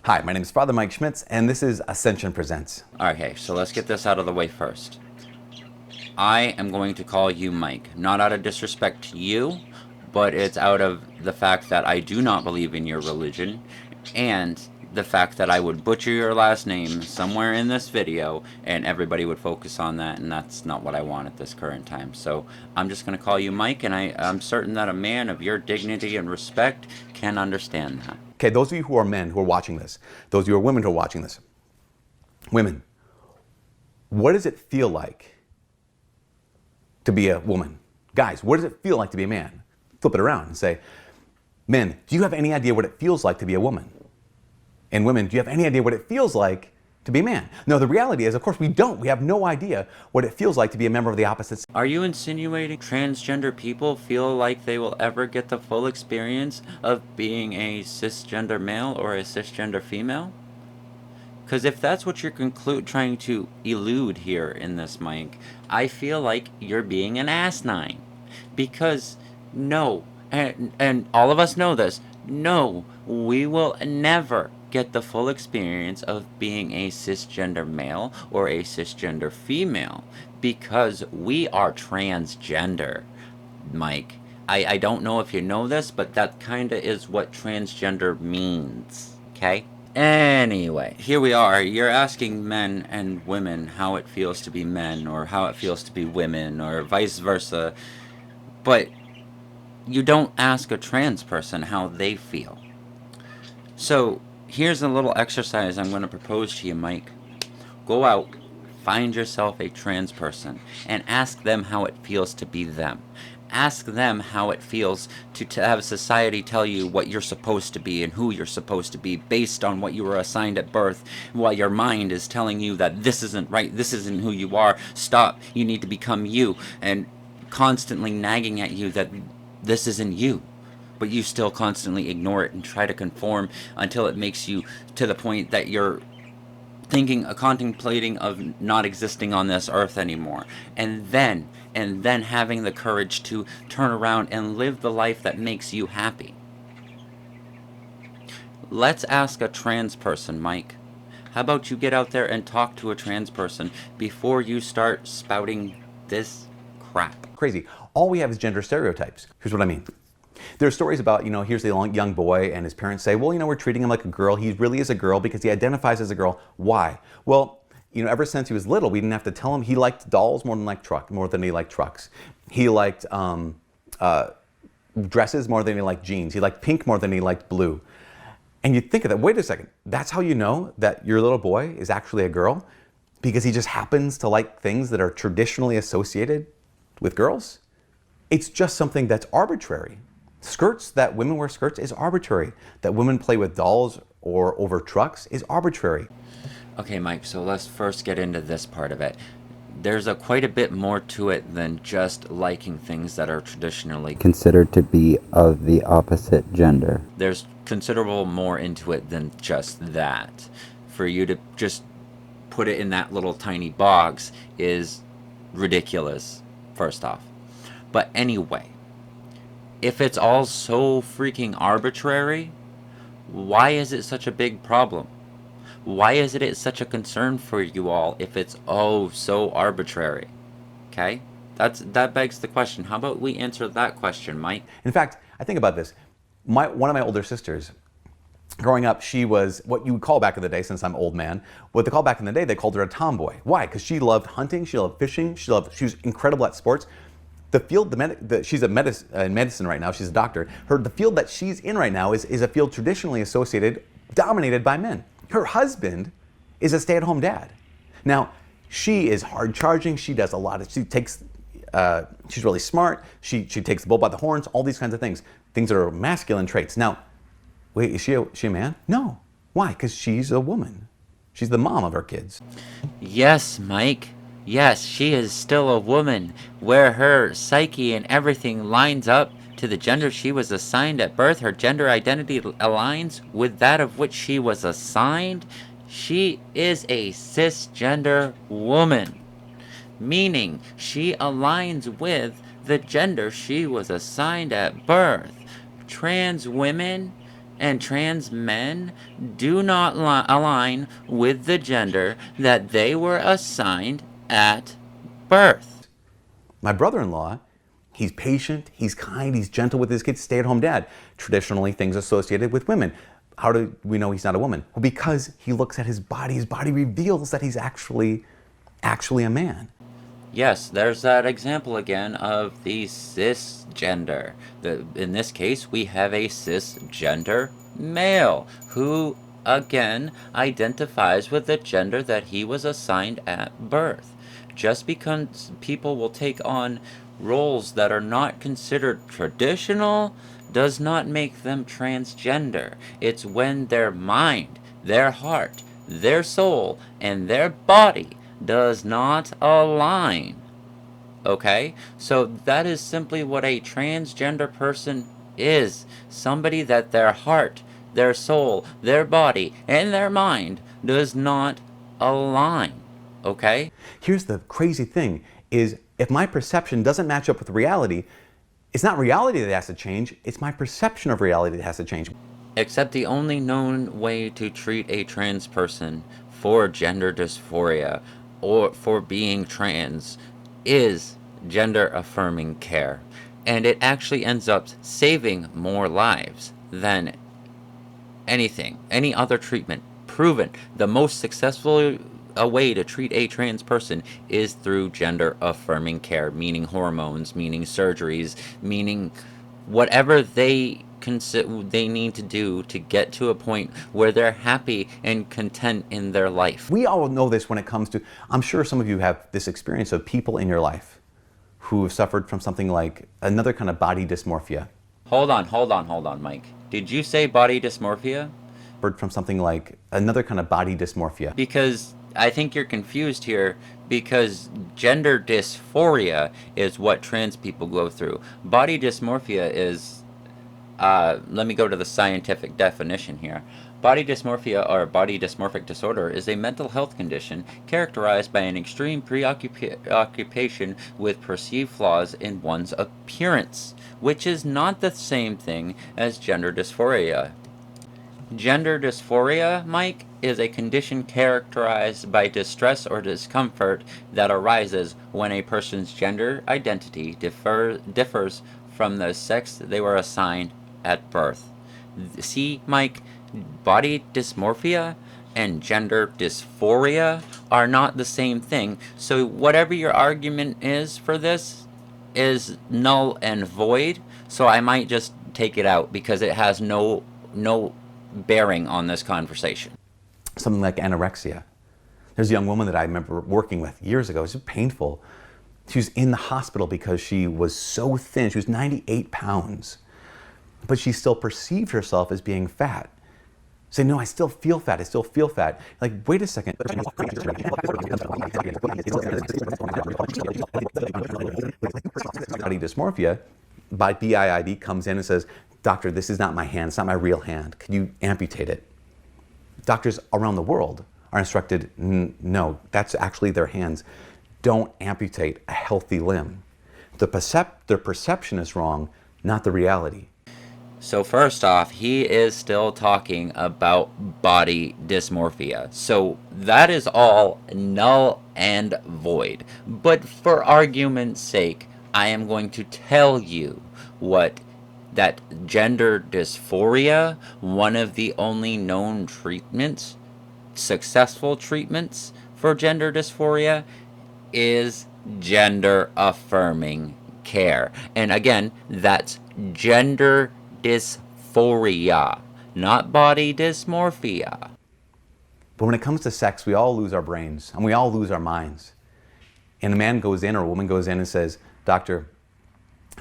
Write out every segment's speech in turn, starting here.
Hi, my name is Father Mike Schmitz, and this is Ascension Presents. Okay, so let's get this out of the way first. I am going to call you Mike, not out of disrespect to you, but it's out of the fact that I do not believe in your religion, and the fact that I would butcher your last name somewhere in this video, and everybody would focus on that, and that's not what I want at this current time. So I'm just going to call you Mike, and I'm certain that a man of your dignity and respect can understand that. Okay, those of you who are men who are watching this, those of you who are women who are watching this, women, what does it feel like to be a woman? Guys, what does it feel like to be a man? Flip it around and say, men, do you have any idea what it feels like to be a woman? And women, do you have any idea what it feels like to be a man? No, the reality is, of course, we don't. We have no idea what it feels like to be a member of the opposite sex. Are you insinuating transgender people feel like they will ever get the full experience of being a cisgender male or a cisgender female? Because if that's what you're trying to elude here in this, Mike, I feel like you're being an asinine. Because no, and all of us know this, no, we will never get the full experience of being a cisgender male or a cisgender female because we are transgender, Mike. I don't know if you know this, but that kind of is what transgender means, okay? Anyway, here we are. You're asking men and women how it feels to be men or how it feels to be women or vice versa, but you don't ask a trans person how they feel. So here's a little exercise I'm going to propose to you, Mike. Go out, find yourself a trans person, and ask them how it feels to be them. Ask them how it feels to have society tell you what you're supposed to be and who you're supposed to be based on what you were assigned at birth, while your mind is telling you that this isn't right, this isn't who you are, stop, you need to become you, and constantly nagging at you that this isn't you. But you still constantly ignore it and try to conform until it makes you to the point that you're contemplating of not existing on this earth anymore, and then having the courage to turn around and live the life that makes you happy. Let's ask a trans person, Mike. How about you get out there and talk to a trans person before you start spouting this crap? Crazy. All we have is gender stereotypes. Here's what I mean. There are stories about, here's the young boy and his parents say, well, we're treating him like a girl. He really is a girl because he identifies as a girl. Why? Well, ever since he was little, we didn't have to tell him he liked dolls more than he liked trucks. He liked dresses more than he liked jeans. He liked pink more than he liked blue. And you think of that, wait a second, that's how you know that your little boy is actually a girl? Because he just happens to like things that are traditionally associated with girls? It's just something that's arbitrary. Skirts, that women wear skirts, is arbitrary. That women play with dolls or over trucks is arbitrary. Okay, Mike, so let's first get into this part of it. There's quite a bit more to it than just liking things that are traditionally considered to be of the opposite gender. There's considerable more into it than just that. For you to just put it in that little tiny box is ridiculous, first off. But anyway, if it's all so freaking arbitrary, why is it such a big problem? Why is it such a concern for you all if it's so arbitrary? Okay? That begs the question. How about we answer that question, Mike? In fact, I think about this. One of my older sisters, growing up, she was what you would call back in the day, since I'm old man, what they call back in the day, they called her a tomboy. Why? Because she loved hunting, she loved fishing, she was incredible at sports. The field, she's in medicine right now, she's a doctor. The field that she's in right now is a field traditionally associated, dominated by men. Her husband is a stay-at-home dad. Now, she is hard charging, she does a lot of, she's really smart, she takes the bull by the horns, all these kinds of things. Things that are masculine traits. Now, wait, is she a man? No. Why? Because she's a woman. She's the mom of her kids. Yes, Mike. Yes, she is still a woman, where her psyche and everything lines up to the gender she was assigned at birth. Her gender identity aligns with that of which she was assigned. She is a cisgender woman, meaning she aligns with the gender she was assigned at birth. Trans women And trans men do not align with the gender that they were assigned at birth. My brother-in-law, he's patient, he's kind, he's gentle with his kids, stay-at-home dad. Traditionally, things associated with women. How do we know he's not a woman? Well, because he looks at his body reveals that he's actually a man. Yes, there's that example again of the cisgender. In this case, we have a cisgender male who, again, identifies with the gender that he was assigned at birth. Just because people will take on roles that are not considered traditional does not make them transgender. It's when their mind, their heart, their soul, and their body does not align. Okay? So that is simply what a transgender person is. Somebody that their heart, their soul, their body, and their mind does not align. Okay? Here's the crazy thing is if my perception doesn't match up with reality, it's not reality that has to change, it's my perception of reality that has to change. Except the only known way to treat a trans person for gender dysphoria or for being trans is gender affirming care. And it actually ends up saving more lives than any other treatment. Proven the most successful way to treat a trans person is through gender affirming care, meaning hormones, meaning surgeries, meaning whatever they need to do to get to a point where they're happy and content in their life. We all know this when it comes to, I'm sure some of you have this experience of people in your life who have suffered from something like another kind of body dysmorphia. Hold on, Mike. Did you say body dysmorphia? From something like another kind of body dysmorphia. Because I think you're confused here, because gender dysphoria is what trans people go through. Body dysmorphia is, let me go to the scientific definition here. Body dysmorphia or body dysmorphic disorder is a mental health condition characterized by an extreme preoccupation with perceived flaws in one's appearance, which is not the same thing as gender dysphoria. Gender dysphoria, Mike, is a condition characterized by distress or discomfort that arises when a person's gender identity differs from the sex they were assigned at birth. See, Mike, body dysmorphia and gender dysphoria are not the same thing. So whatever your argument is for this is null and void. So I might just take it out because it has no bearing on this conversation. Something like anorexia. There's a young woman that I remember working with years ago. It was painful. She was in the hospital because she was so thin. She was 98 pounds. But she still perceived herself as being fat. Say, no, I still feel fat. I still feel fat. Like, wait a second. Body dysmorphia, by BIID comes in and says, doctor, this is not my hand. It's not my real hand. Can you amputate it? Doctors around the world are instructed, no, that's actually their hands. Don't amputate a healthy limb. Their perception is wrong, not the reality. So first off, he is still talking about body dysmorphia. So that is all null and void. But for argument's sake, I am going to tell you that gender dysphoria, one of the only known treatments, successful treatments for gender dysphoria, is gender affirming care. And again, that's gender dysphoria, not body dysmorphia. But when it comes to sex, we all lose our brains and we all lose our minds. And a man goes in or a woman goes in and says, doctor,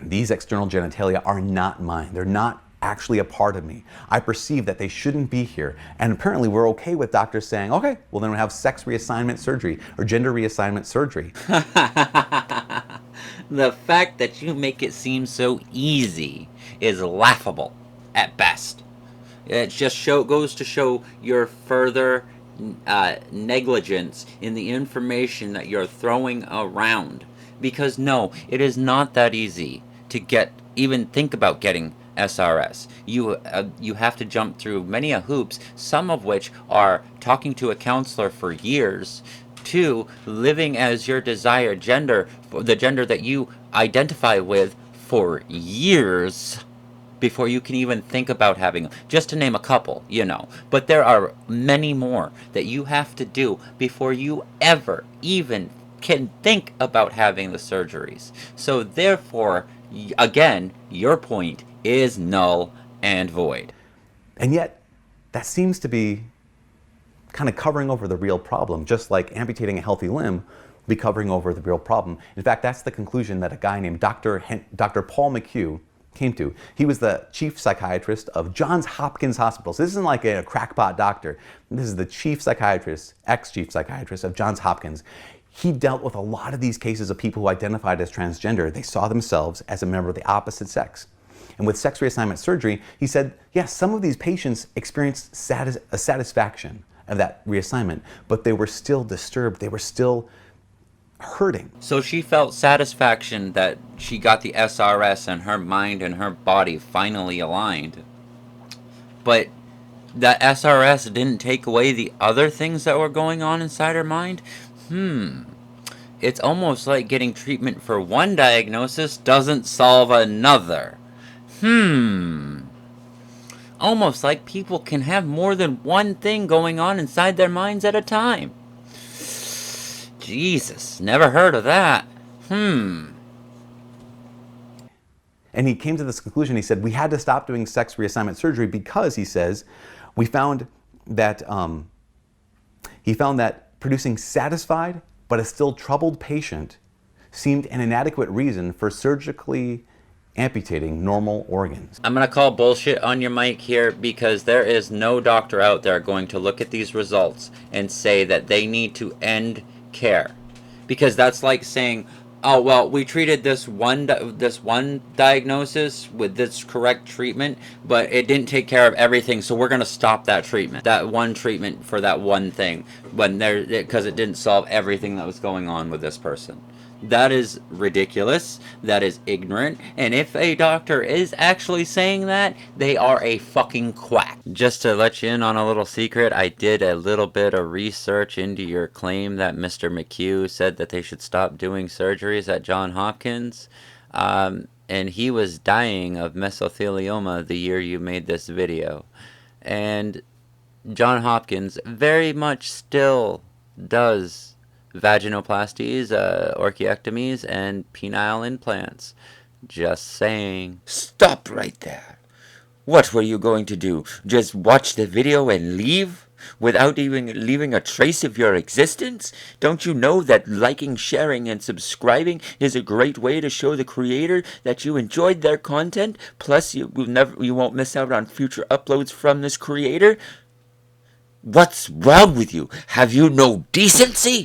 these external genitalia are not mine. They're not actually a part of me. I perceive that they shouldn't be here. And apparently we're okay with doctors saying, okay, well then we'll have sex reassignment surgery or gender reassignment surgery. The fact that you make it seem so easy is laughable at best. It just goes to show your further negligence in the information that you're throwing around. Because no, it is not that easy to even think about getting SRS. You have to jump through many hoops, some of which are talking to a counselor for years, to living as your desired gender, the gender that you identify with, for years before you can even think about having them. Just to name a couple, you know. But there are many more that you have to do before you ever even can think about having the surgeries. So therefore, again, your point is null and void. And yet, that seems to be kind of covering over the real problem, just like amputating a healthy limb will be covering over the real problem. In fact, that's the conclusion that a guy named Dr. Paul McHugh came to. He was the chief psychiatrist of Johns Hopkins Hospital. So this isn't like a crackpot doctor. This is the chief psychiatrist, ex-chief psychiatrist of Johns Hopkins. He dealt with a lot of these cases of people who identified as transgender. They saw themselves as a member of the opposite sex. And with sex reassignment surgery, he said, yes, some of these patients experienced a satisfaction of that reassignment, but they were still disturbed. They were still hurting. So she felt satisfaction that she got the SRS and her mind and her body finally aligned. But that SRS didn't take away the other things that were going on inside her mind? It's almost like getting treatment for one diagnosis doesn't solve another. Almost like people can have more than one thing going on inside their minds at a time. Jesus, never heard of that. And he came to this conclusion. He said, we had to stop doing sex reassignment surgery because, he says, we found that producing satisfied but a still troubled patient seemed an inadequate reason for surgically amputating normal organs. I'm going to call bullshit on your mic here, because there is no doctor out there going to look at these results and say that they need to end care. Because that's like saying, oh, well, we treated this one diagnosis with this correct treatment, but it didn't take care of everything, so we're going to stop that treatment, that one treatment for that one thing, because it didn't solve everything that was going on with this person. That is ridiculous. That is ignorant. And if a doctor is actually saying that, they are a fucking quack. Just to let you in on a little secret, I did a little bit of research into your claim that Mr. McHugh said that they should stop doing surgeries at Johns Hopkins. And he was dying of mesothelioma the year you made this video. And Johns Hopkins very much still does vaginoplasties, orchiectomies, and penile implants. Just saying. Stop right there. What were you going to do? Just watch the video and leave? Without even leaving a trace of your existence? Don't you know that liking, sharing, and subscribing is a great way to show the creator that you enjoyed their content? Plus, you won't miss out on future uploads from this creator? What's wrong with you? Have you no decency?